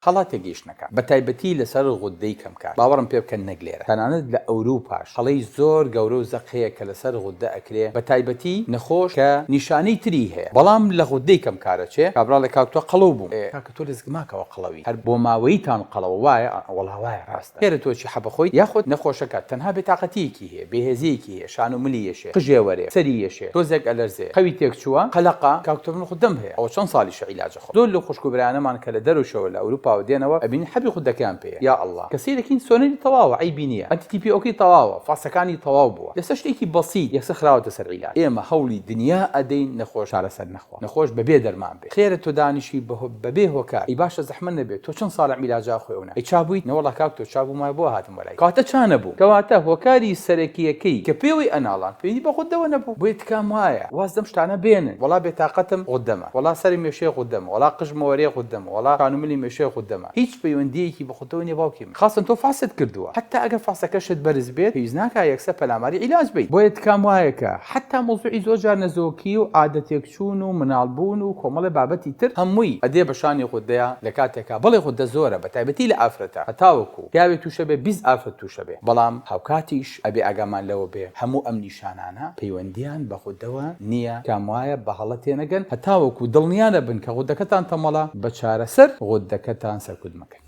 خەڵاتێک گەیشتنەکە بەتایبەتی لەسەر غودەی کەمکار باوەڕم پێ بکەن نەگلێرە تەنانەت لە ئەوروپاش هەڵەی زۆر گەورە و زەقەیە کە لەسەر غودە ئەکرێ بەتایبەتی نەخۆش کە نیشانەی تری هەیە بەڵام لە غودەی کەمکارە چێ کابرا لە کاکتۆ قەڵەو بوو کاکە تۆ لەزگماکەوە قەڵەوی هەر بۆ ماوەیتان قەڵەوە وایە وەڵا وایە ڕاستە هێرە تۆچی حەبەخۆی یاخود نەخۆشەکە تەنها بێتاقەتیەکی هەیە بێهێزیەکی هەیە شان و ملیەشێ قژێوەرێ سەریەشێ تۆزێک ئەلەرزێ خەوی تێک چووە قەلەقا کاکتۆ من خودم هەیە ئەوە چەند ساڵیشە عیلاجە خۆ زۆر لە خوشکوبرانەمان کە لە دەرەوشەوە لە ئەوروپا و دێنەوە ئەبینی حەبی خودەکەیان پێ یا الله کەسێرەکین سۆنەری تەواوە عیبی نییە ئەنتیتیپی ئۆکەی تەواوە فاسەکانی تەواو بووە لەسەر شتێکی بەسیط یەکسە خراوەتە سەر عیلاج ئێمە هەوڵی دنیا ئەدەین نەخۆش چارەسەر نەخۆش بەبێ دەرمان بێ خێرە تۆ دانیشی بەبێ هۆکار ئی باشە زەحمەت نەبێت تۆ چەند ساڵە عیلاجا خوێونە ئەی چابوویت نەوەڵا کاک تۆ چابوومای بۆ هاتم وەلای کاتە چانە بوو کەواتە هۆکاری سەرەکیەکەی کە پێوەی ئەناڵان پێویستی بە خودەوە نەبوو بۆیە تکام وایە واز دەم شتانە بێنن وەڵا بێتاقەتم غودەمە وەڵا سەری مێشەی غودەمە وەڵا قژمەوەریە غودەمە وەڵا کانوملی مێشەی غودەمە هیچ پەیوەندیەکی بە خودەوە نیە باوکی من خاصن تۆ فاسد کردووە حتا ئەگەر فاسەکەشت بەرز بێت پێویست ناکە یەکسە پەلاماری عیلاج بیت بۆیە تکام وایەکە حتا مۆزوعی زۆر جار نەزۆکی و عادەتێکچوون و مناڵبوون و کۆمەڵی بابەتی تر هەمووی ئەدێ بە شانی غودەیە لە کاتێکا بەڵێ غودە زۆرە بەتایبەتی لە ئافرەتە هەتاوەکو پیاوێ تووشە بێ 20 ئافرەت تووشە بێ بەڵام هاوکاتیش ئەبێ ئاگامان لەوە بێ هەموو ئەم نیشانانە پەیوەندیان بە خودەوە نییە کام وایە بە هەڵە تێنەگەن هەتاوەکو دڵنیانە بن کە غودەکەتان تەمەڵە بە چارەسەر غودەکەتان سەرکوت مەکەن.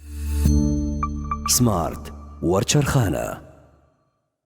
سمارت وەرچەرخانە